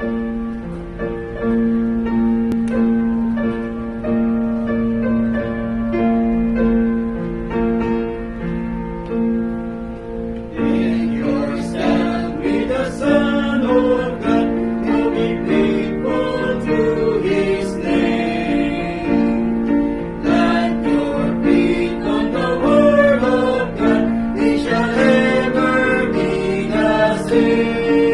In your stand with the Son of God, to be faithful to His name. Plant your feet on the Word of God, it shall ever be the same.